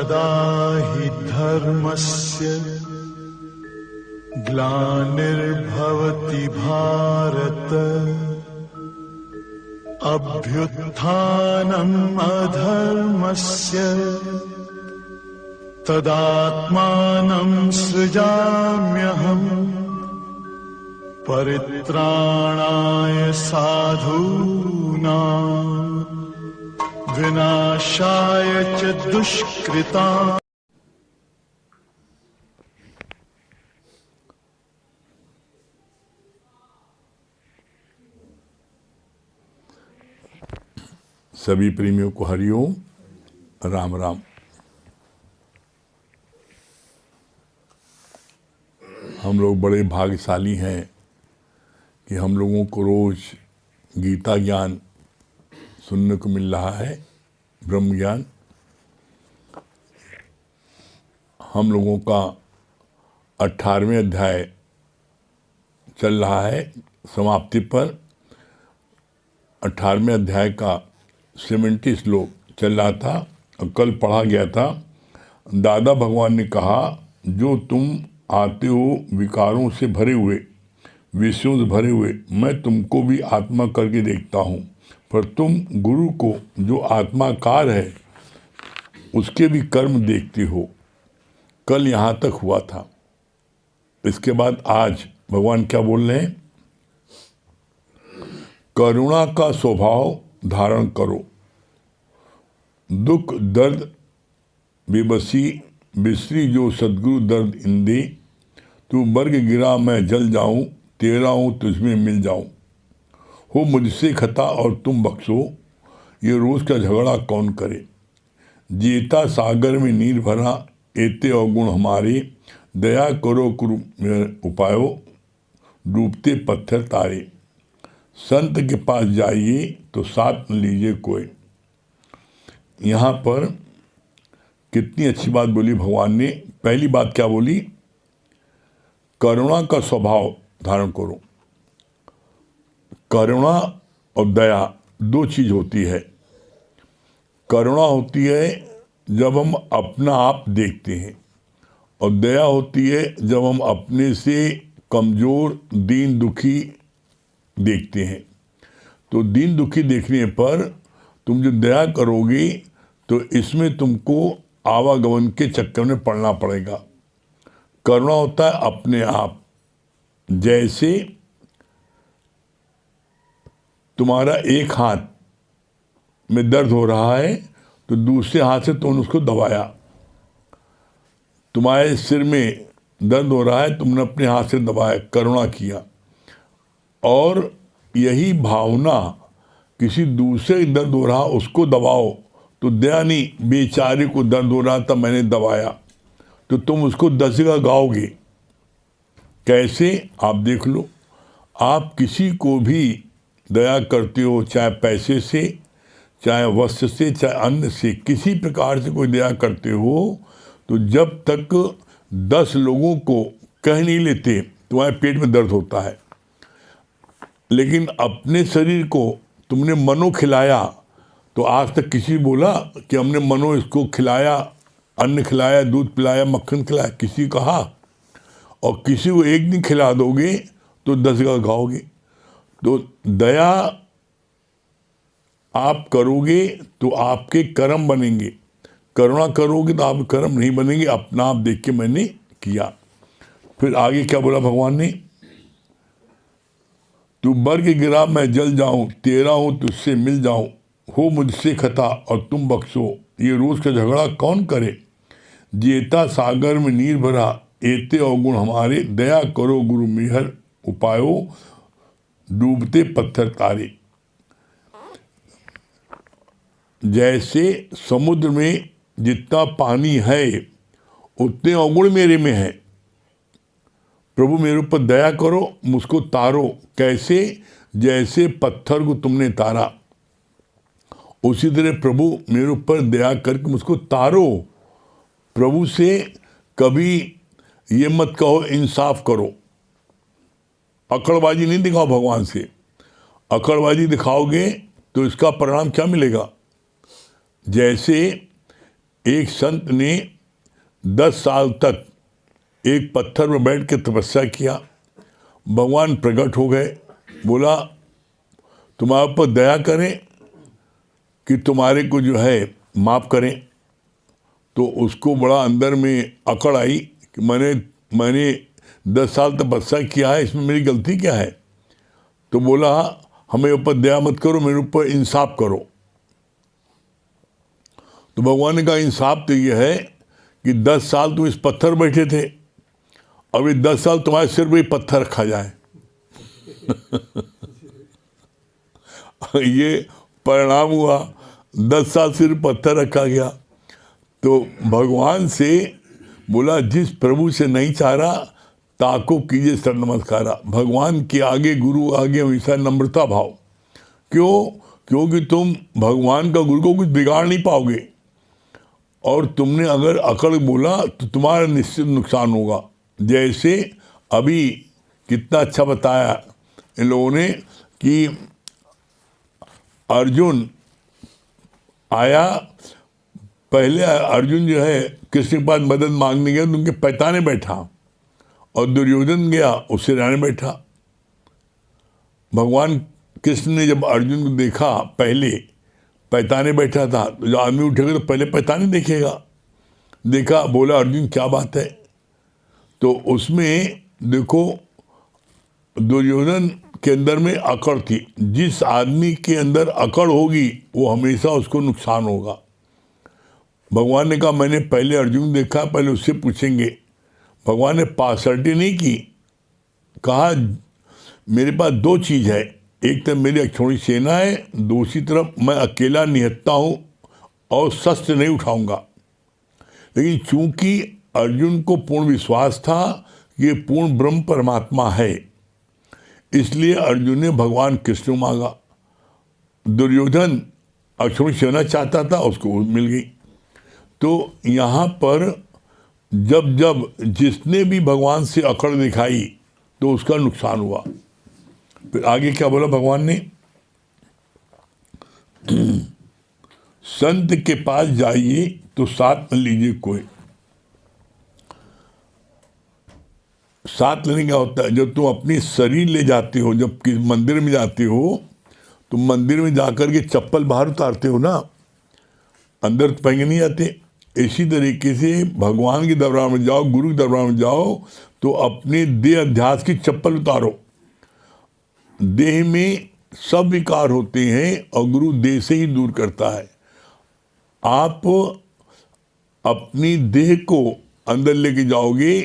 तदा हि धर्मस्य ग्लानिर्भवति भारत अभ्युत्थानम् अधर्मस्य तदात्मानं सृजाम्यहम् परित्राणाय साधूनां विनाशाय च दुष्कृतां। सभी प्रेमियों को हरिओम, राम राम। हम लोग बड़े भाग्यशाली हैं कि हम लोगों को रोज गीता ज्ञान सुनने को मिल रहा है, ब्रह्म ज्ञान। हम लोगों का 18वें अध्याय चल रहा है समाप्ति पर। 18वें अध्याय का 70 श्लोक चल रहा था और कल पढ़ा गया था। दादा भगवान ने कहा, जो तुम आते हो विकारों से भरे हुए, विषयों से भरे हुए, मैं तुमको भी आत्मा करके देखता हूँ, पर तुम गुरु को जो आत्माकार है उसके भी कर्म देखते हो। कल यहाँ तक हुआ था। इसके बाद आज भगवान क्या बोल रहे हैं? करुणा का स्वभाव धारण करो, दुख दर्द बेबसी बिसरी जो सदगुरु दर्द इंदे, तू बर्ग गिरा मैं जल जाऊं, तेरा हूँ तुझमें मिल जाऊं। हो मुझसे खता और तुम बख्शो, ये रोज का झगड़ा कौन करे। जेता सागर में नीर भरा, एते अवगुण हमारे, दया करो कुरु उपायो, डूबते पत्थर तारे। संत के पास जाइए तो साथ न लीजिए कोई। यहाँ पर कितनी अच्छी बात बोली भगवान ने। पहली बात क्या बोली? करुणा का स्वभाव धारण करो। करुणा और दया दो चीज होती है। करुणा होती है जब हम अपना आप देखते हैं, और दया होती है जब हम अपने से कमजोर दीन दुखी देखते हैं। तो दीन दुखी देखने पर तुम जो दया करोगे तो इसमें तुमको आवागमन के चक्कर में पड़ना पड़ेगा। करुणा होता है अपने आप। जैसे तुम्हारा एक हाथ में दर्द हो रहा है तो दूसरे हाथ से तुमने उसको दबाया। तुम्हारे सिर में दर्द हो रहा है, तुमने अपने हाथ से दबाया, करुणा किया। और यही भावना किसी दूसरे दर्द हो रहा उसको दबाओ तो दया नहीं, बेचारे को दर्द हो रहा था मैंने दबाया, तो तुम उसको 10 जगह गाओगे। कैसे? आप देख लो। आप किसी को भी दया करते हो, चाहे पैसे से, चाहे वस्त्र से, चाहे अन्न से, किसी प्रकार से कोई दया करते हो, तो जब तक 10 लोगों को कह नहीं लेते तुम्हारे पेट में दर्द होता है। लेकिन अपने शरीर को तुमने मनो खिलाया, तो आज तक किसी बोला कि हमने मनो इसको खिलाया, अन्न खिलाया, दूध पिलाया, मक्खन खिलाया? किसी कहा? और किसी को एक दिन खिला दोगे तो 10 जगह खाओगे। तो दया आप करोगे तो आपके कर्म बनेंगे, करुणा करोगे तो आपके कर्म नहीं बनेंगे। अपना आप देख के मैंने किया। फिर आगे क्या बोला भगवान ने? तू बर्ग गिरा मैं जल जाऊं, तेरा हूं तुझसे मिल जाऊं। हो मुझसे खता और तुम बख्शो, ये रोज का झगड़ा कौन करे। जेता सागर में नीर भरा, एते अवगुण हमारे, दया करो गुरु मेहर उपायो, डूबते पत्थर तारे। जैसे समुद्र में जितना पानी है उतने अवगुण मेरे में है। प्रभु मेरे ऊपर दया करो, मुझको तारो। कैसे? जैसे पत्थर को तुमने तारा, उसी तरह प्रभु मेरे ऊपर दया करके मुझको तारो। प्रभु से कभी ये मत कहो इंसाफ करो, अकड़बाजी नहीं दिखाओ भगवान से। अकड़बाजी दिखाओगे तो इसका परिणाम क्या मिलेगा? जैसे एक संत ने 10 साल तक एक पत्थर में बैठ के तपस्या किया। भगवान प्रकट हो गए, बोला तुम्हारे ऊपर दया करें कि तुम्हारे को जो है माफ़ करें। तो उसको बड़ा अंदर में अकड़ आई कि मैंने 10 साल तपस्या किया है, इसमें मेरी गलती क्या है। तो बोला हमें ऊपर दया मत करो, मेरे ऊपर इंसाफ करो। तो भगवान ने कहा इंसाफ तो ये है कि 10 साल तुम इस पत्थर बैठे थे, अब ये 10 साल तुम्हारे सिर पे पत्थर रखा जाए। ये परिणाम हुआ, 10 साल सिर पत्थर रखा गया। तो भगवान से बोला जिस प्रभु से नहीं चाह रहा ताको कीजिए सर नमस्कारा। भगवान के आगे, गुरु आगे हमेशा नम्रता भाव। क्यों? क्योंकि तुम भगवान का गुरु को कुछ बिगाड़ नहीं पाओगे, और तुमने अगर अकड़ बोला तो तुम्हारा निश्चित नुकसान होगा। जैसे अभी कितना अच्छा बताया इन लोगों ने कि अर्जुन आया, पहले अर्जुन जो है कृष्ण के पास मदद मांगने गया तो उनके पैताने बैठा, और दुर्योधन गया उससे रहने बैठा। भगवान कृष्ण ने जब अर्जुन को देखा, पहले पैताने बैठा था, तो जो आदमी उठेगा तो पहले पैताने देखेगा। देखा, बोला अर्जुन क्या बात है। तो उसमें देखो दुर्योधन के अंदर में अकड़ थी। जिस आदमी के अंदर अकड़ होगी वो हमेशा उसको नुकसान होगा। भगवान ने कहा मैंने पहले अर्जुन देखा, पहले उससे पूछेंगे। भगवान ने पार्शलिटी नहीं की, कहा मेरे पास 2 चीज़ है, एक तरफ मेरी अक्षौणी सेना है, दूसरी तरफ मैं अकेला निहत्ता हूँ और शस्त्र नहीं उठाऊंगा। लेकिन चूंकि अर्जुन को पूर्ण विश्वास था ये पूर्ण ब्रह्म परमात्मा है, इसलिए अर्जुन ने भगवान कृष्ण मांगा। दुर्योधन अक्षौणी सेना चाहता था, उसको मिल गई। तो यहाँ पर जब जब जिसने भी भगवान से अकड़ दिखाई तो उसका नुकसान हुआ। फिर आगे क्या बोला भगवान ने, संत के पास जाइए तो साथ न लीजिए कोई। साथ लेने क्या होता है, जब तुम अपनी शरीर ले जाते हो, जब किसी मंदिर में जाते हो तो मंदिर में जाकर के चप्पल बाहर उतारते हो ना, अंदर तो पहन नहीं जाते। इसी तरीके से भगवान के दरबार में जाओ, गुरु के दरबार में जाओ तो अपने देह अध्यास की चप्पल उतारो। देह में सब विकार होते हैं और गुरु देह से ही दूर करता है। आप अपनी देह को अंदर लेके जाओगे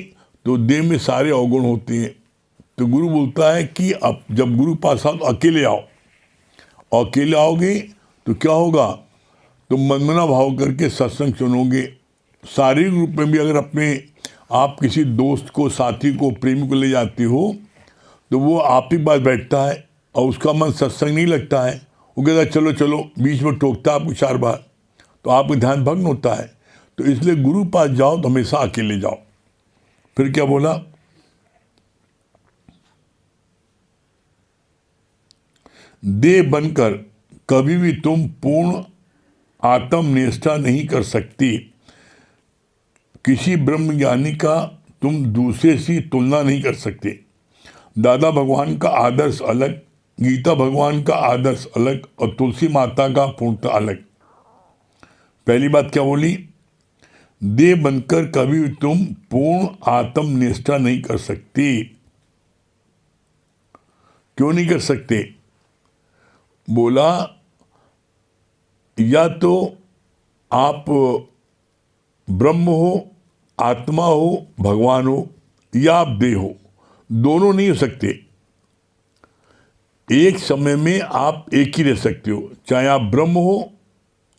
तो देह में सारे अवगुण होते हैं। तो गुरु बोलता है कि अब जब गुरु पास आओ तो अकेले आओ, और अकेले आओगे तो क्या होगा, तुम मनमना भाव करके सत्संग सुनोगे। शारीरिक रूप में भी अगर अपने आप किसी दोस्त को, साथी को, प्रेमी को ले जाते हो तो वो आप ही पास बैठता है और उसका मन सत्संग नहीं लगता है, वो कहता है चलो चलो, बीच में टोकता है आपको 4 बार, तो आपका ध्यान भंग होता है। तो इसलिए गुरु पास जाओ तो हमेशा अकेले जाओ। फिर क्या बोला, देह बनकर कभी भी तुम पूर्ण आत्मनिष्ठा नहीं कर सकती। किसी ब्रह्म ज्ञानी का तुम दूसरे से तुलना नहीं कर सकते। दादा भगवान का आदर्श अलग, गीता भगवान का आदर्श अलग, और तुलसी माता का पूर्णतः अलग। पहली बात क्या बोली, देह बनकर कभी तुम पूर्ण आत्मनिष्ठा नहीं कर सकती। क्यों नहीं कर सकते? बोला या तो आप ब्रह्म हो, आत्मा हो, भगवान हो, या आप देह हो, दोनों नहीं हो सकते। एक समय में आप एक ही रह सकते हो, चाहे आप ब्रह्म हो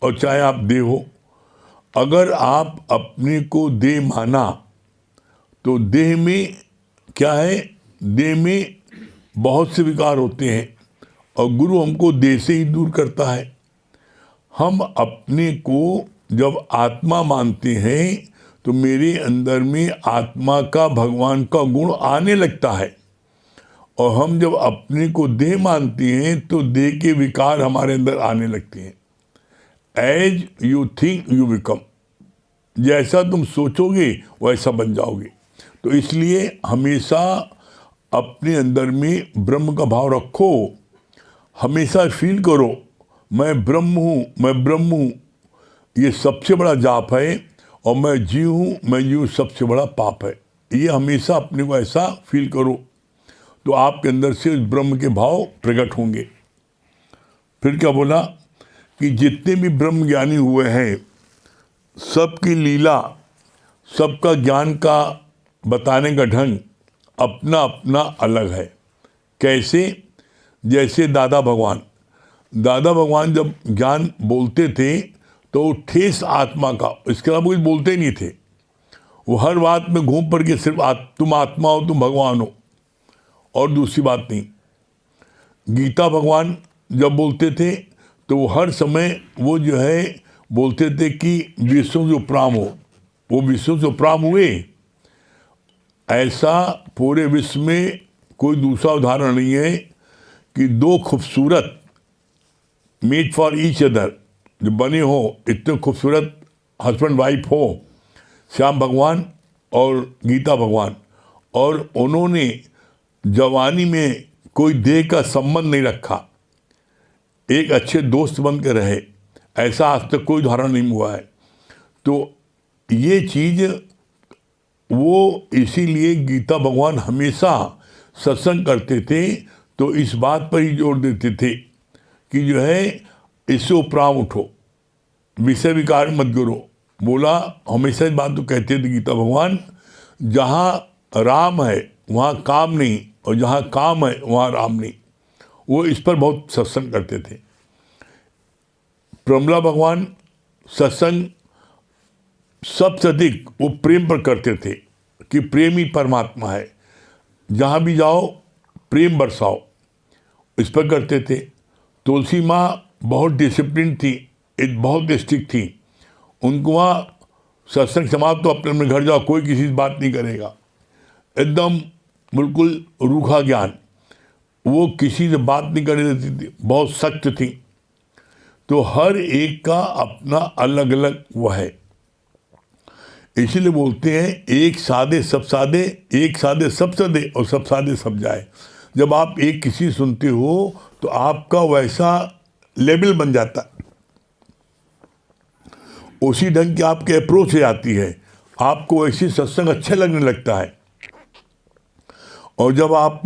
और चाहे आप देह हो। अगर आप अपने को देह माना तो देह में क्या है, देह में बहुत से विकार होते हैं और गुरु हमको देह से ही दूर करता है। हम अपने को जब आत्मा मानते हैं तो मेरे अंदर में आत्मा का, भगवान का गुण आने लगता है, और हम जब अपने को देह मानते हैं तो देह के विकार हमारे अंदर आने लगते हैं। As you think you become. जैसा तुम सोचोगे वैसा बन जाओगे। तो इसलिए हमेशा अपने अंदर में ब्रह्म का भाव रखो, हमेशा फील करो मैं ब्रह्म हूँ, मैं ब्रह्म हूँ। ये सबसे बड़ा जाप है, और मैं जीव हूँ, मैं जीव सबसे बड़ा पाप है। ये हमेशा अपने को ऐसा फील करो, तो आपके अंदर से ब्रह्म के भाव प्रकट होंगे। फिर क्या बोला कि जितने भी ब्रह्म ज्ञानी हुए हैं, सबकी लीला, सबका ज्ञान का बताने का ढंग अपना अपना अलग है। कैसे? जैसे दादा भगवान जब ज्ञान बोलते थे तो ठेस आत्मा का, इसके अलावा कुछ बोलते ही नहीं थे। वो हर बात में घूम पड़ के सिर्फ तुम आत्मा हो, तुम भगवान हो, और दूसरी बात नहीं। गीता भगवान जब बोलते थे तो वो हर समय वो जो है बोलते थे कि विश्व से उपराम हो, वो विश्व से उपराम हुए। ऐसा पूरे विश्व में कोई दूसरा उदाहरण नहीं है कि दो खूबसूरत मेड फॉर ईच अदर जो बने हो, इतने खूबसूरत हस्बैंड वाइफ हो, श्याम भगवान और गीता भगवान, और उन्होंने जवानी में कोई देह का संबंध नहीं रखा, एक अच्छे दोस्त बन के रहे। ऐसा आज तक कोई उदाहरण नहीं हुआ है। तो ये चीज़ वो इसीलिए गीता भगवान हमेशा सत्संग करते थे, तो इस बात पर ही जोर देते थे कि जो है इससे उपराम उठो, विषय विकार मत करो। बोला हमेशा इस बात तो कहते थे गीता भगवान, जहाँ राम है वहाँ काम नहीं, और जहाँ काम है वहाँ राम नहीं। वो इस पर बहुत सत्संग करते थे। प्रमला भगवान सत्संग सबसे अधिक वो प्रेम पर करते थे कि प्रेम ही परमात्मा है, जहाँ भी जाओ प्रेम बरसाओ, इस पर करते थे। तुलसी माँ बहुत डिसिप्लिन थी, एक बहुत स्ट्रिक्ट थी। उनको वहाँ सत्संग समाप्त तो अपने अपने घर जाओ, कोई किसी से बात नहीं करेगा, एकदम बिल्कुल रूखा ज्ञान। वो किसी से बात नहीं करने देती थी, बहुत सख्त थी। तो हर एक का अपना अलग अलग वो है। इसीलिए बोलते हैं एक सादे सब सादे, एक सादे सब सदे, और सब सादे सब जाए। जब आप एक किसी सुनते हो तो आपका वैसा लेवल बन जाता है, उसी ढंग की आपके अप्रोच से आती है, आपको वैसी सत्संग अच्छा लगने लगता है। और जब आप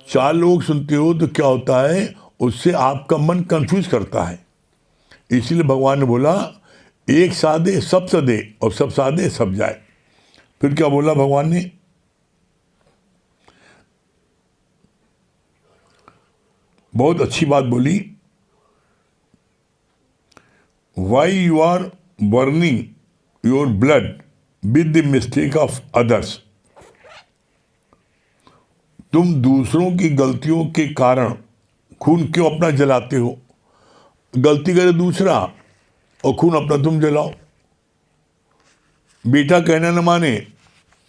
4 लोग सुनते हो तो क्या होता है, उससे आपका मन कंफ्यूज करता है। इसीलिए भगवान ने बोला एक सादे सब सदे, और सब सादे सब जाए। फिर क्या बोला भगवान ने? बहुत अच्छी बात बोली, why you are burning your blood with the mistake of others. तुम दूसरों की गलतियों के कारण खून क्यों अपना जलाते हो? गलती करे दूसरा और खून अपना तुम जलाओ। बेटा कहना न माने,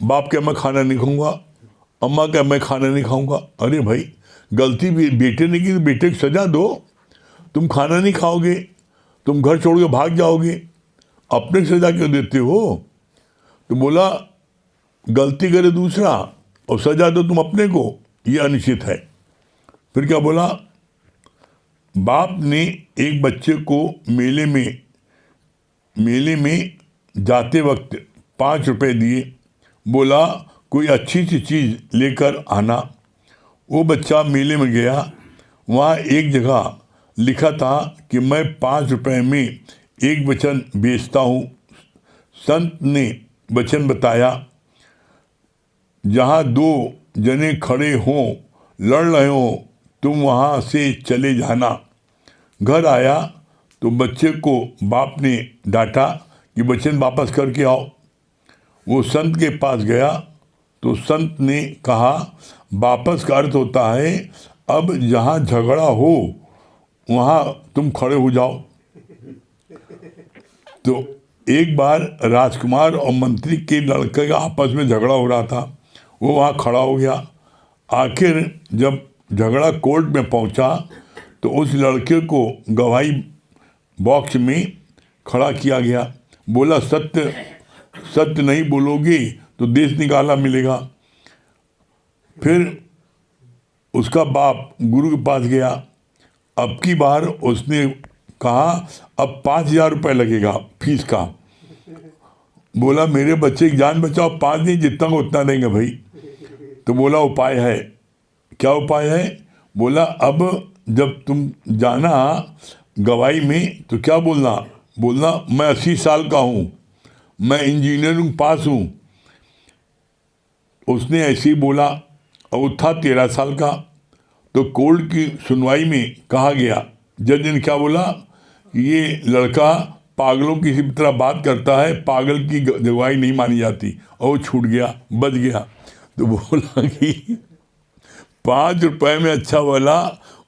बाप कहे मैं खाना नहीं खाऊंगा, अम्मा कहे मैं खाना नहीं खाऊंगा। अरे भाई, गलती बेटे ने की तो बेटे को सजा दो। तुम खाना नहीं खाओगे, तुम घर छोड़ के भाग जाओगे, अपने को सजा क्यों देते हो? तो बोला गलती करे दूसरा और सजा दो तुम अपने को, ये अनुचित है। फिर क्या बोला? बाप ने एक बच्चे को मेले में जाते वक्त 5 रुपए दिए, बोला कोई अच्छी सी चीज़ लेकर आना। वो बच्चा मेले में गया, वहाँ एक जगह लिखा था कि मैं 5 रुपए में एक वचन बेचता हूँ। संत ने वचन बताया, जहाँ 2 जने खड़े हों, लड़ रहे हों, तुम वहाँ से चले जाना। घर आया तो बच्चे को बाप ने डांटा कि वचन वापस करके आओ। वो संत के पास गया तो संत ने कहा वापस का अर्थ होता है अब जहाँ झगड़ा हो वहाँ तुम खड़े हो जाओ। तो एक बार राजकुमार और मंत्री के लड़के का आपस में झगड़ा हो रहा था, वो वहाँ खड़ा हो गया। आखिर जब झगड़ा कोर्ट में पहुँचा तो उस लड़के को गवाही बॉक्स में खड़ा किया गया। बोला सत्य सत्य नहीं बोलोगे तो देश निकाला मिलेगा। फिर उसका बाप गुरु के पास गया। अब की बार उसने कहा अब 5,000 रुपये लगेगा फीस का। बोला मेरे बच्चे की जान बचाओ, 5 नहीं जितना को उतना देंगे भाई। तो बोला उपाय है। क्या उपाय है? बोला अब जब तुम जाना गवाही में तो क्या बोलना मैं 80 साल का हूँ, मैं इंजीनियरिंग पास हूँ। उसने ऐसे ही बोला और वो था 13 साल का। तो कोर्ट की सुनवाई में कहा गया, जज ने क्या बोला, ये लड़का पागलों की तरह बात करता है, पागल की गवाही नहीं मानी जाती। और वो छूट गया, बच गया। तो बोला कि 5 रुपए में अच्छा वाला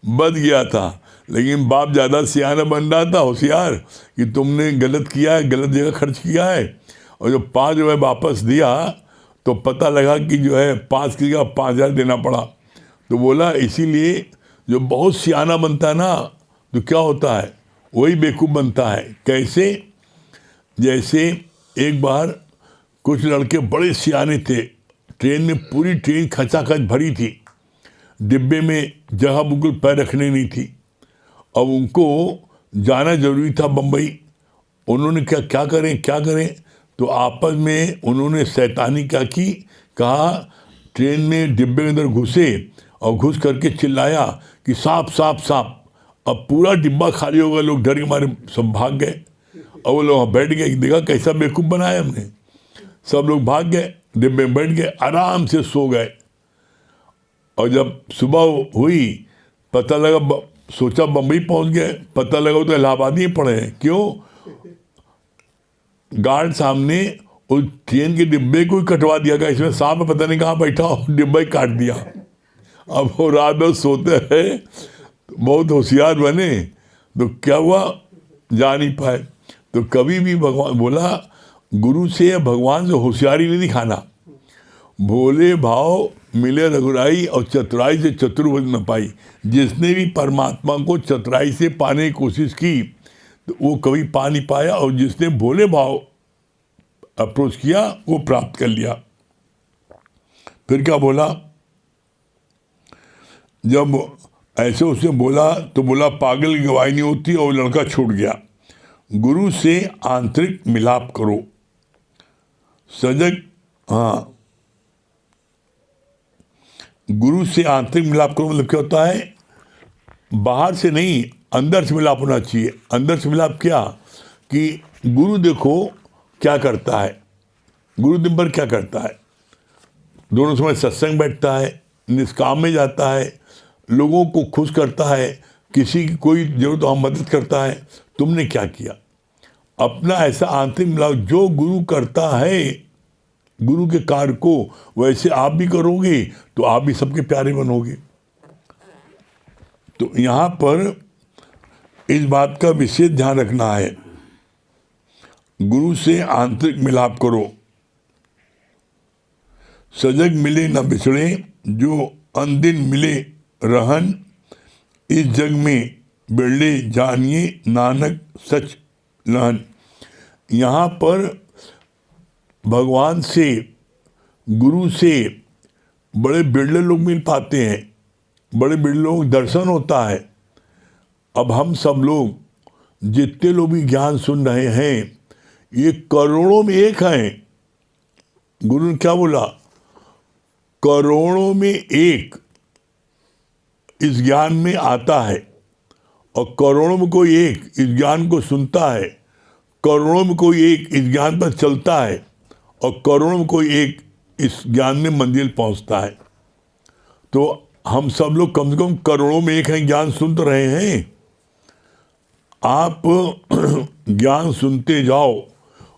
बच गया था, लेकिन बाप ज़्यादा सियाना बन रहा था, होशियार, कि तुमने गलत किया है, गलत जगह खर्च किया है। और जब 5 रुपये वापस दिया तो पता लगा कि जो है 5 की जगह 5,000 देना पड़ा। तो बोला इसीलिए जो बहुत सियाना बनता है ना तो क्या होता है, वही बेवकूफ़ बनता है। कैसे? जैसे एक बार कुछ लड़के बड़े सियाने थे, ट्रेन में पूरी ट्रेन खचाखच भरी थी, डिब्बे में जगह बिल्कुल पैर रखने नहीं थी। अब उनको जाना जरूरी था बम्बई। उन्होंने क्या करें तो आपस में उन्होंने शैतानी क्या की, कहा ट्रेन में डिब्बे के अंदर घुसे और घुस करके चिल्लाया कि सांप सांप सांप। अब पूरा डिब्बा खाली होगा, लोग डर के मारे सब भाग गए। और वो लोग बैठ गए, देखा कैसा बेवकूफ़ बनाया हमने। सब लोग भाग गए, डिब्बे में बैठ गए, आराम से सो गए। और जब सुबह हुई पता लगा, सोचा बम्बई पहुंच गए, पता लगा तो इलाहाबाद ही पड़े हैं। क्यों? गार्ड सामने उस ट्रेन के डिब्बे को ही कटवा दिया गया, इसमें सांप पता नहीं कहाँ बैठा और डिब्बा ही काट दिया। अब वो रात भर सोते हैं, बहुत होशियार बने तो क्या हुआ, जा नहीं पाए। तो कभी भी भगवान बोला, गुरु से या भगवान से होशियारी नहीं दिखाना। भोले भाव मिले रघुराई और चतुराई से चतुर्भुज न पाई। जिसने भी परमात्मा को चतुराई से पाने की कोशिश की तो वो कभी पा नहीं पाया, और जिसने भोले भाव अप्रोच किया वो प्राप्त कर लिया। फिर क्या बोला, जब ऐसे उसने बोला तो बोला पागल की गवाही नहीं होती, और लड़का छूट गया। गुरु से आंतरिक मिलाप करो, सजग। हाँ, गुरु से आंतरिक मिलाप करो मतलब क्या होता है, बाहर से नहीं अंदर से मिलाप होना चाहिए। अंदर से मिलाप क्या, कि गुरु देखो क्या करता है, गुरु दिन भर क्या करता है, दोनों समय सत्संग बैठता है, निष्काम में जाता है, लोगों को खुश करता है, किसी की कोई जरूरत हो मदद करता है। तुमने क्या किया? अपना ऐसा आंतरिक मिलाप, जो गुरु करता है गुरु के कार्य को वैसे आप भी करोगे तो आप भी सबके प्यारे बनोगे। तो यहाँ पर इस बात का विशेष ध्यान रखना है, गुरु से आंतरिक मिलाप करो, सजग मिले न बिछड़े, जो अनदिन मिले रहन, इस जग में बिरले जानिए नानक सच लहन। यहाँ पर भगवान से, गुरु से बड़े बिरले लोग मिल पाते हैं, बड़े बिरले लोग दर्शन होता है। अब हम सब लोग जितने लोग भी ज्ञान सुन रहे हैं, ये करोड़ों में एक हैं। गुरु ने क्या बोला, करोड़ों में एक इस ज्ञान में आता है, और करोड़ों में कोई एक इस ज्ञान को सुनता है, करोड़ों में कोई एक इस ज्ञान पर चलता है, और करोड़ों में कोई एक इस ज्ञान में मंजिल पहुंचता है। तो हम सब लोग कम से कम करोड़ों में एक हैं, ज्ञान सुन तो रहे हैं। आप ज्ञान सुनते जाओ,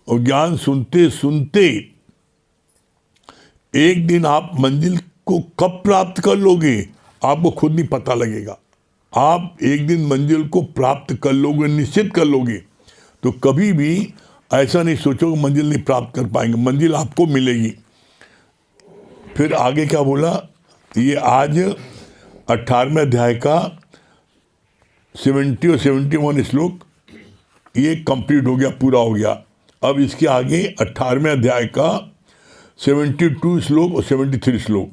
और ज्ञान सुनते सुनते एक दिन आप मंजिल को कब प्राप्त कर लोगे आपको खुद नहीं पता लगेगा। आप एक दिन मंजिल को प्राप्त कर लोगे, निश्चित कर लोगे। तो कभी भी ऐसा नहीं सोचो कि मंजिल नहीं प्राप्त कर पाएंगे, मंजिल आपको मिलेगी। फिर आगे क्या बोला, ये आज 18वें अध्याय का 70 और 71 श्लोक ये कंप्लीट हो गया, पूरा हो गया। अब इसके आगे 18वें अध्याय का 72 श्लोक और 73 श्लोक,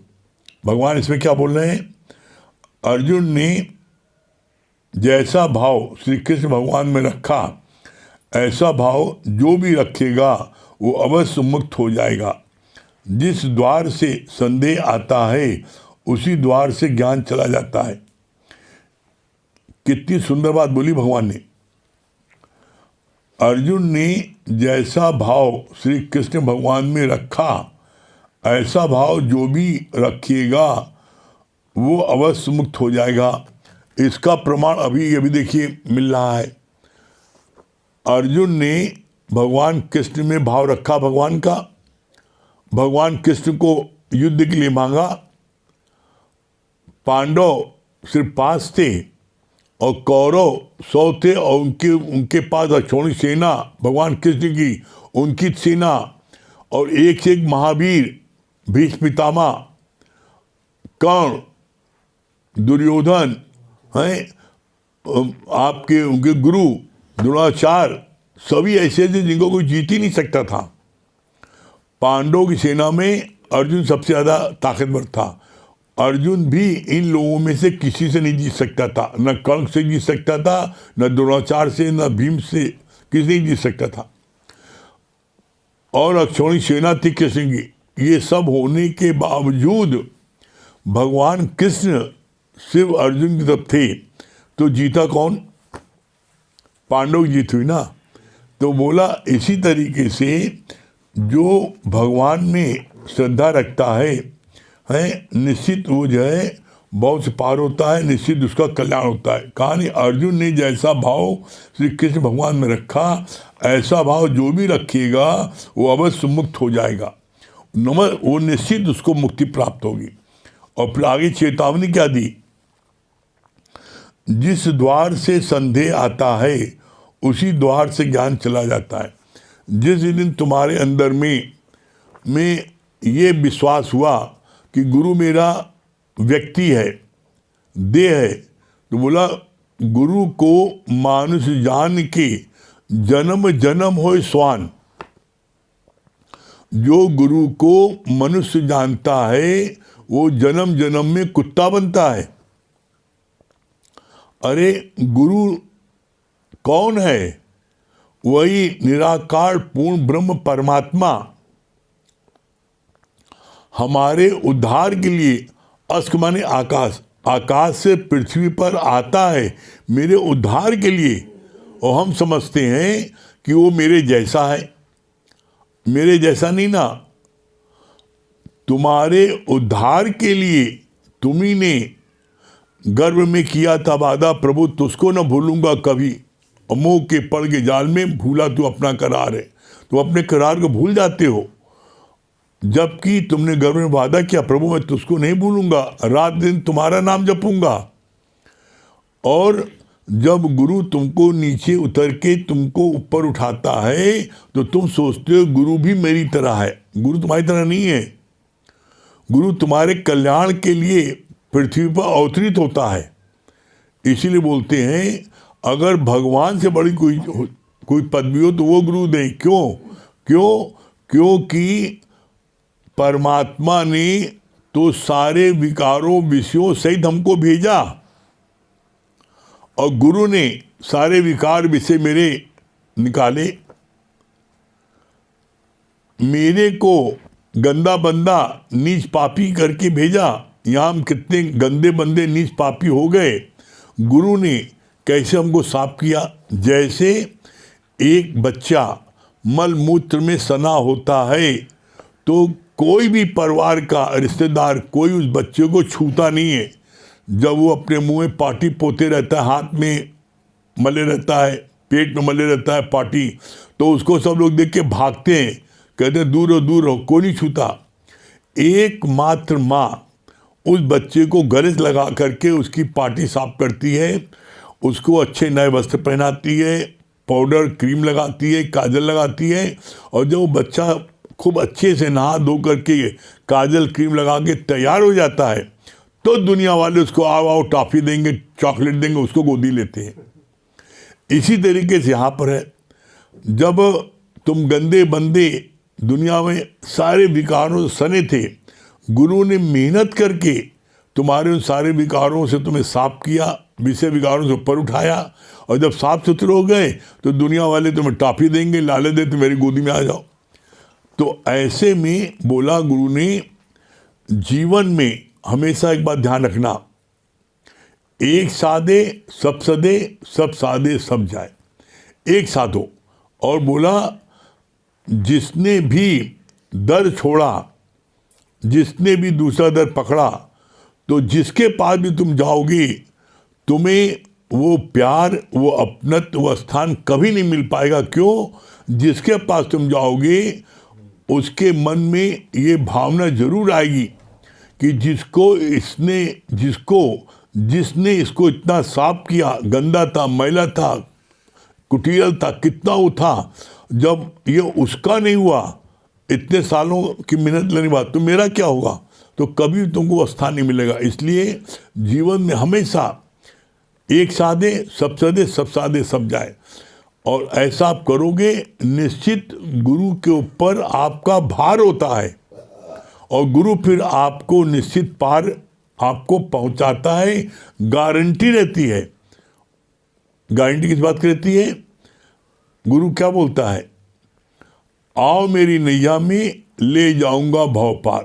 भगवान इसमें क्या बोल रहे हैं? अर्जुन ने जैसा भाव श्री कृष्ण भगवान में रखा, ऐसा भाव जो भी रखेगा वो अवश्य मुक्त हो जाएगा। जिस द्वार से संदेह आता है उसी द्वार से ज्ञान चला जाता है। कितनी सुंदर बात बोली भगवान ने। अर्जुन ने जैसा भाव श्री कृष्ण भगवान में रखा, ऐसा भाव जो भी रखिएगा वो अवश्य मुक्त हो जाएगा। इसका प्रमाण अभी देखिए मिल रहा है। अर्जुन ने भगवान कृष्ण में भाव रखा, भगवान का, भगवान कृष्ण को युद्ध के लिए मांगा। पांडव सिर्फ 5 थे और कौरव 100 थे और उनके पास अक्षौणी सेना भगवान कृष्ण की, उनकी सेना, और एक से एक महावीर, भीष्म पितामह, कर्ण, दुर्योधन हैं, आपके उनके गुरु द्रोणाचार्य, सभी ऐसे थे जिनको कोई जीत ही नहीं सकता था। पांडवों की सेना में अर्जुन सबसे ज़्यादा ताकतवर था। अर्जुन भी इन लोगों में से किसी से नहीं जीत सकता था, न कर्ण से जीत सकता था, न द्रोणाचार्य से, न भीम से, किसी नहीं जीत सकता था। और अक्षौणी सेना थी कृष्ण की। ये सब होने के बावजूद भगवान कृष्ण सिर्फ अर्जुन की तरफ थे, तो जीता कौन? पांडव की जीत हुई ना। तो बोला इसी तरीके से जो भगवान में श्रद्धा रखता है निश्चित वो जो है बहुत से पार होता है, निश्चित उसका कल्याण होता है। कहानी अर्जुन ने जैसा भाव श्री कृष्ण भगवान में रखा, ऐसा भाव जो भी रखिएगा वो अवश्य मुक्त हो जाएगा। वो निश्चित उसको मुक्ति प्राप्त होगी। और फिर आगे चेतावनी क्या दी? जिस द्वार से संदेह आता है उसी द्वार से ज्ञान चला जाता है। जिस दिन तुम्हारे अंदर में ये विश्वास हुआ कि गुरु मेरा व्यक्ति है, देह है, तो बोला गुरु को मानुष जान के जन्म जन्म होए स्वान। जो गुरु को मनुष्य जानता है वो जन्म जन्म में कुत्ता बनता है। अरे गुरु कौन है? वही निराकार पूर्ण ब्रह्म परमात्मा हमारे उद्धार के लिए, अस्क माने आकाश, आकाश से पृथ्वी पर आता है मेरे उद्धार के लिए। और हम समझते हैं कि वो मेरे जैसा है। मेरे जैसा नहीं ना, तुम्हारे उद्धार के लिए तुम्ही ने गर्भ में किया था वादा, प्रभु तुझको न भूलूंगा कभी। मोह के पड़ के जाल में भूला तू अपना करार है। तुम अपने करार को भूल जाते हो, जबकि तुमने गर्भ में वादा किया प्रभु मैं तुझको नहीं भूलूंगा, रात दिन तुम्हारा नाम जपूंगा। और जब गुरु तुमको नीचे उतर के तुमको ऊपर उठाता है तो तुम सोचते हो गुरु भी मेरी तरह है। गुरु तुम्हारी तरह नहीं है। गुरु तुम्हारे कल्याण के लिए पृथ्वी पर अवतरित होता है। इसीलिए बोलते हैं अगर भगवान से बड़ी कोई पदवी हो तो वो गुरुदेव। क्योंकि परमात्मा ने तो सारे विकारों विषयों सहित हमको भेजा और गुरु ने सारे विकार विषय मेरे निकाले। मेरे को गंदा बंदा नीच पापी करके भेजा। यहाँ हम कितने गंदे बंदे नीच पापी हो गए। गुरु ने कैसे हमको साफ किया? जैसे एक बच्चा मल मूत्र में सना होता है तो कोई भी परिवार का रिश्तेदार कोई उस बच्चे को छूता नहीं है। जब वो अपने मुंह में पाटी पोते रहता है, हाथ में मले रहता है, पेट में मले रहता है पाटी, तो उसको सब लोग देख के भागते हैं, कहते हैं दूर रहो, कोई नहीं छूता। एकमात्र माँ उस बच्चे को गरज लगा करके उसकी पाटी साफ करती है, उसको अच्छे नए वस्त्र पहनाती है, पाउडर क्रीम लगाती है, काजल लगाती है। और जब वो बच्चा खूब अच्छे से नहा धो करके काजल क्रीम लगा के तैयार हो जाता है तो दुनिया वाले उसको आओ टॉफ़ी देंगे, चॉकलेट देंगे, उसको गोदी लेते हैं। इसी तरीके से यहाँ पर है, जब तुम गंदे बंदे दुनिया में सारे विकारों से सने थे, गुरु ने मेहनत करके तुम्हारे उन सारे विकारों से तुम्हें साफ किया, विषय विकारों से ऊपर उठाया, और जब साफ सुथरे हो गए तो दुनिया वाले तुम्हें टॉफी देंगे, लाले दे तो मेरी गोदी में आ जाओ। तो ऐसे में बोला गुरु ने, जीवन में हमेशा एक बात ध्यान रखना, एक साधे सब सदे, सब साधे सब जाए, एक साधो। और बोला जिसने भी दर छोड़ा, जिसने भी दूसरा दर पकड़ा, तो जिसके पास भी तुम जाओगे तुम्हें वो प्यार, वो अपनत्व, वो स्थान कभी नहीं मिल पाएगा। क्यों? जिसके पास तुम जाओगे उसके मन में ये भावना जरूर आएगी कि जिसने इसको इतना साफ किया, गंदा था, मैला था, कुटियल था, कितना वो था, जब ये उसका नहीं हुआ, इतने सालों की मेहनत लेने के बाद, तो मेरा क्या होगा? तो कभी तुमको वो स्थान नहीं मिलेगा। इसलिए जीवन में हमेशा एक साधे सब सदे, सब साधे सब जाए, और ऐसा आप करोगे, निश्चित गुरु के ऊपर आपका भार होता है, और गुरु फिर आपको निश्चित पार आपको पहुंचाता है, गारंटी रहती है। गारंटी किस बात की रहती है? गुरु क्या बोलता है? आओ मेरी नैया में ले जाऊंगा भव पार।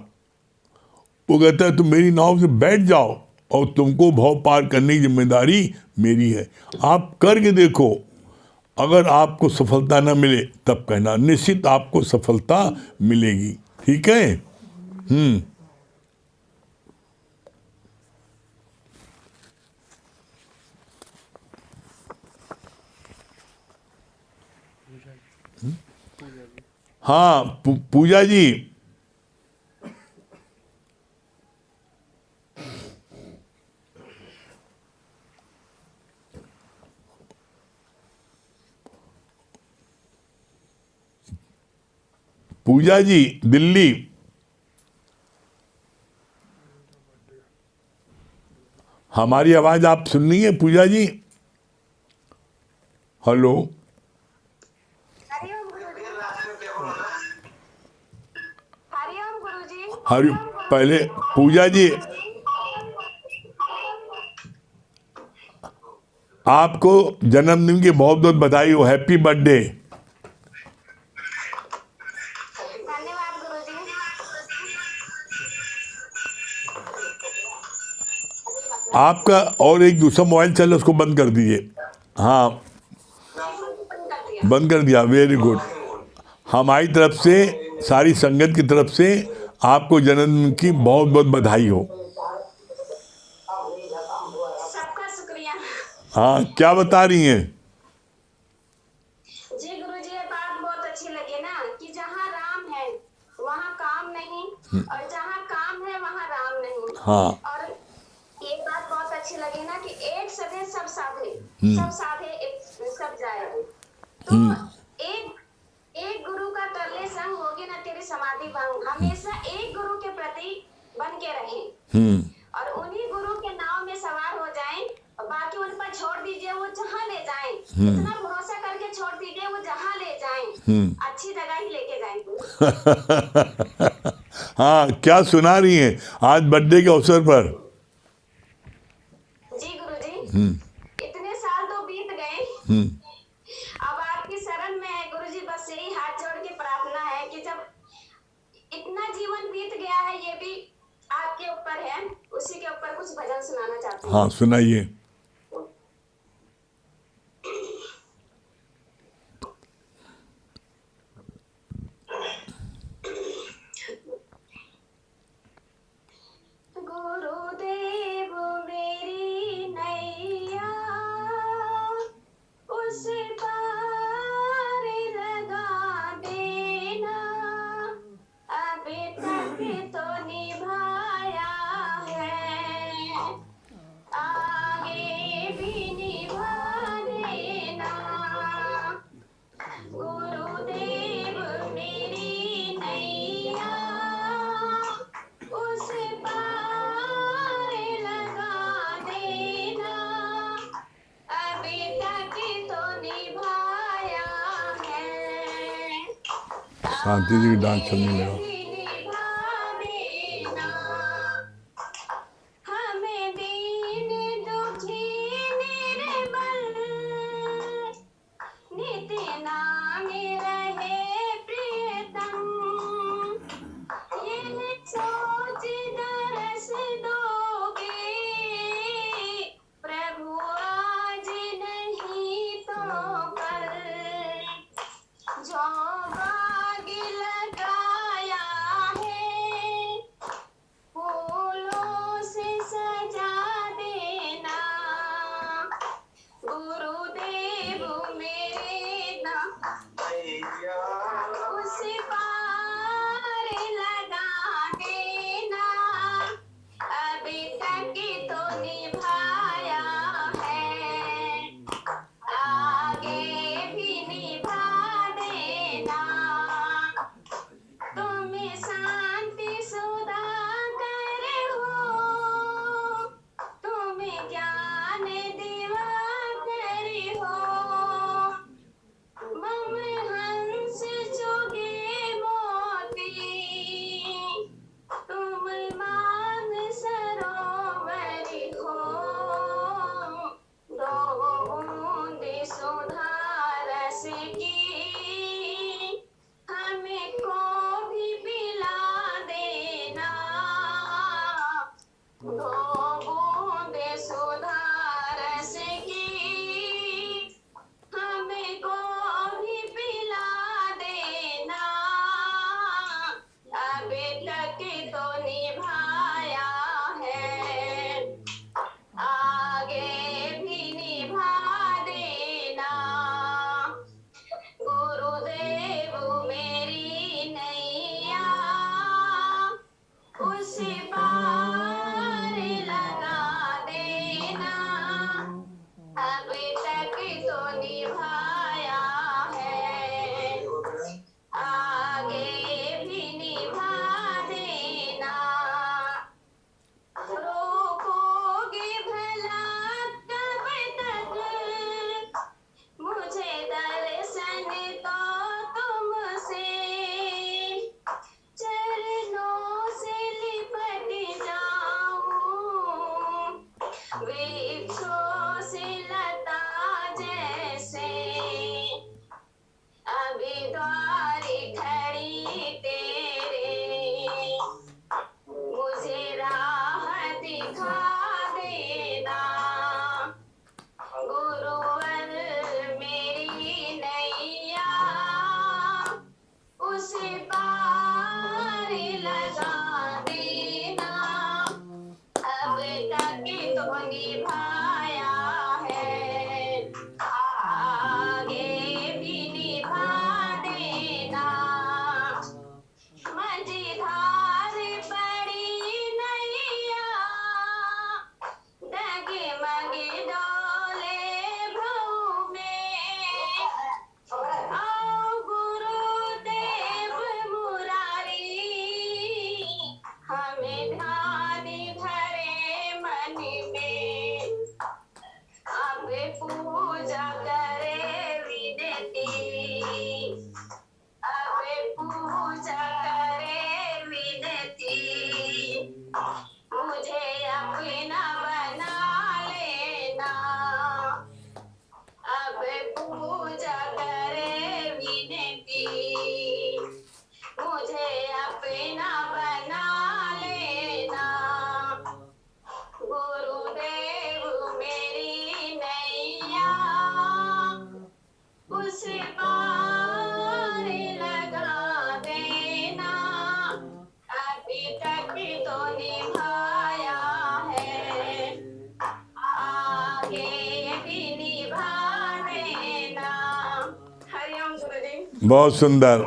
वो कहता है तुम मेरी नाव से बैठ जाओ और तुमको भव पार करने की जिम्मेदारी मेरी है। आप करके देखो, अगर आपको सफलता ना मिले तब कहना, निश्चित आपको सफलता मिलेगी। ठीक है? हाँ, पूजा जी, पूजा जी दिल्ली। हमारी आवाज आप सुन रही है पूजा जी? हेलो, हरि पहले पूजा जी आपको जन्मदिन की बहुत बहुत बधाई हो, हैप्पी बर्थडे। आपका और एक दूसरा मोबाइल चल, उसको बंद कर दीजिए। हाँ, बंद कर दिया, वेरी गुड। हमारी तरफ से, सारी संगत की तरफ से आपको जन्मदिन की बहुत बहुत बधाई हो। सबका शुक्रिया। हाँ, क्या बता रही हैं? जी गुरुजी, ये बात बहुत अच्छी लगी ना कि जहाँ राम है वहाँ काम नहीं, और जहाँ काम है वहाँ राम नहीं। हाँ, और ये बात बहुत अच्छी लगी ना कि एक सदे सब साधे, सब साधे सब जाए। तो एक गुरु का तरले संग होगी ना तेरी समाधि भंग। हमेशा एक गुरु के प्रति बन के रहें, और उन्हीं गुरु के नाव में सवार हो जाएं, और बाकी उन पर छोड़ दीजिए, वो जहाँ ले जाएं। इतना भरोसा करके छोड़ दीजिए, वो जहाँ ले जाएं अच्छी जगह ही लेके जाएंगे। हाँ, क्या सुना रही हैं आज बर्थडे के अवसर पर? जी गुरुजी, इतने साल तो बीत गए, अब आपकी शरण में है गुरुजी। बस यही हाथ जोड़ के प्रार्थना है कि जब इतना जीवन बीत गया है, ये भी आपके ऊपर है, उसी के ऊपर कुछ भजन सुनाना चाहती हूँ। हाँ, सुनाइए। गुरुदेव मेरी नैया उस पार लगा देना, अभी तक तो निभाया है, आगे शांति जी की डांस चलने लगा। भी निभा देना, हमें दीन दुखी निर्बल नित्य नाम रहे प्रियतम, यह सोच दरस दोगे प्रभु आज नहीं तो कल, जो बाग लगाया है फूलों से सजा देना, गुरुदेव मेरे नाम उस पार लगा देना, अभी तक तो निभाया है, आगे भी निभा देना, तुम शांति सुधा कर हो, तुम ज्ञान दिवाकर हो, मम हंस चुगे मोती, तुम मान सरोवर हो, दो बूंद सुधा रस की हमें को भी पिला देना, दो बूंद सुधा रस की हमें को भी पिला देना, अभी तक तो निभाया है, आगे भी निभा देना, गुरुदेव मेरी नैया उस पार लगा देना, अभी तक तो निभाया है, आगे भी निभा देना, रोकोगे भला कब तक मुझे दर्शन तो तुमसे, चरणों से लिपट जाऊं वृक्षों से लता जैसे, अभी द्वार खड़ी तेरे, मुझे राह दिखा देना, गुरुवर मेरी नैया उस पार लगा देना, अब तक तो निभाया है, आगे भी निभा देना, मझधार पड़ी नैया डगमग डोले भऊ में, आओ गुरुदेव मुरारी, हमें ध्यान भरे मन में, अब पूजा करे विनती, अब पूजा करे विनती, मुझे अपना बना लेना, अब पूजा करे विनती, मुझे अपना बना लेना, गुरुदेव मेरी नैया उस पार लगा देना, अभी तक तो निभाया है, आगे भी निभा देना, हरिओम गुरुजी। बहुत सुंदर,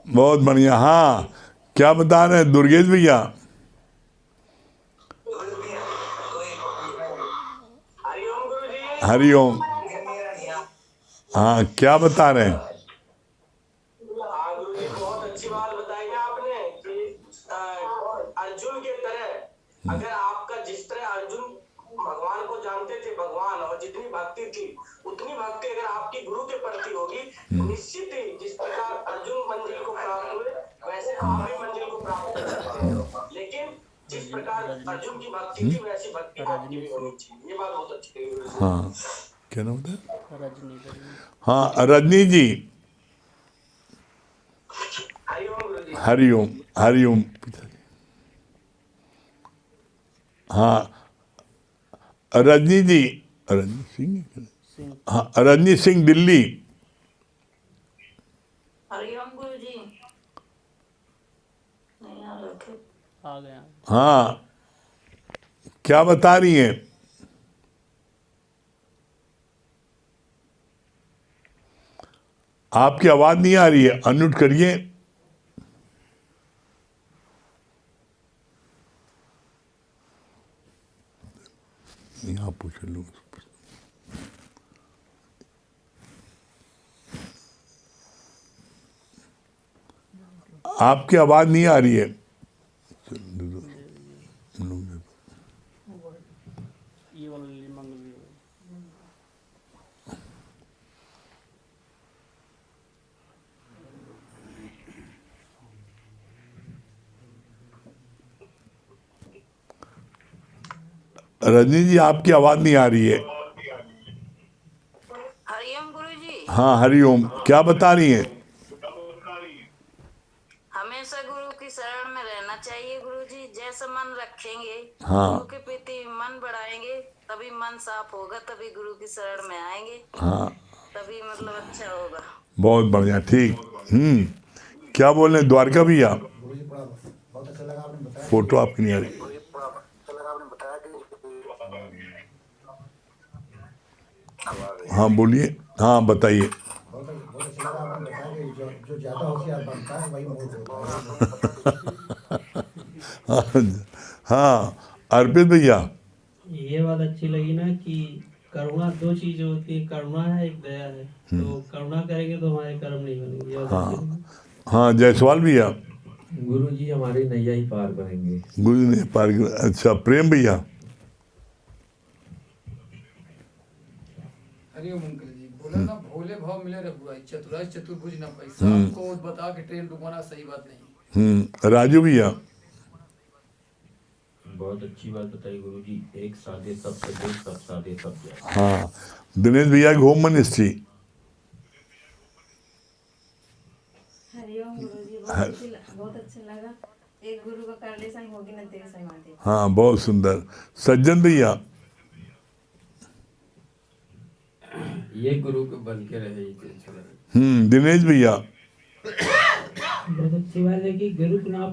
बहुत बढ़िया। हाँ, क्या बता रहे हैं दुर्गेश भैया? हरिओम गुरुजी। हरिओम। हाँ, क्या बता रहे हैं? हाँ गुरुजी, बहुत अच्छी बात बताई है आपने कि अर्जुन के तरह अगर आपका जिस तरह अर्जुन भगवान को जानते थे, भगवान और जितनी भक्ति थी उतनी भक्ति अगर आपकी गुरु के प्रति होगी, निश्चित ही जिस प्रकार अर्जुन मंजिल को प्राप्त हुए वैसे आप भी मंजिल को प्राप्त कर सकते हैं, लेकिन जिस प्रकार अर्जुन की भक्ति थी वैसी भक्ति आपकी भी होनी चाहिए। ये बात बहुत अच्छी लगी मुझे। हाँ, क्या नाम था? हाँ, रजनी जी। हरिओम गुरुजी। हरिओम, हरिओम। हाँ, रजनी जी, रजनी सिंह, हाँ, रजनी सिंह दिल्ली। हरिओम गुरु जी। नहीं आ रखे। आ गया। हाँ, क्या बता रही हैं? आपकी आवाज नहीं आ रही है, अनम्यूट करिए। यहाँ पूछ लो। आपकी आवाज नहीं आ रही है। ये वाला ले मंगल भी। रजनी जी, आपकी आवाज नहीं आ रही है। हरिओम गुरु जी। हाँ, हरिओम। क्या बता रही हैं? हमेशा गुरु की शरण में रहना चाहिए गुरु जी। जैसा मन रखेंगे, हाँ। गुरु के प्रति मन बढ़ाएंगे, तभी मन साफ होगा, तभी गुरु की शरण में आएंगे, हाँ, तभी मतलब अच्छा होगा। बहुत बढ़िया, ठीक। क्या बोल रहे हैं द्वारका भैया? फोटो आपकी नहीं आ रही। हाँ, बोलिए। हाँ, बताइए। जो ज्यादा होशियार बनता है वही मूर्ख होता है। हाँ, अर्पित भैया। ये बात अच्छी लगी ना कि करुणा दो चीजें होती है, करुणा है, एक दया है। तो करुणा करेंगे तो हमारे कर्म नहीं बनेंगे। ये बात अच्छी लगी। हाँ, जयसवाल भैया। गुरु जी हमारी नैया ही पार करेंगे। गुरु ने पार। अच्छा, प्रेम भैया। हरिओम अंकल जी। बोला ना भोले भाव मिले रघुराई, चतुराई चतुर्भुज न पाई। सबको बता के ट्रेन रुकवाना सही बात नहीं। राजू भैया। बहुत अच्छी बात बताई गुरु जी। एक साधे सब सदे, सब साधे सब जाए। हाँ, दिनेश भैया की होम मिनिस्ट्री। हरिओम गुरु जी। बहुत अच्छा लगा। एक गुरु का कर ले संग होगी न तेरे समाधि। हाँ, बहुत सुंदर। सज्जन भैया। ये गुरु के बन के रहे ही तो अच्छा लगे। दिनेश भैया। बहुत अच्छी बात है कि गुरु को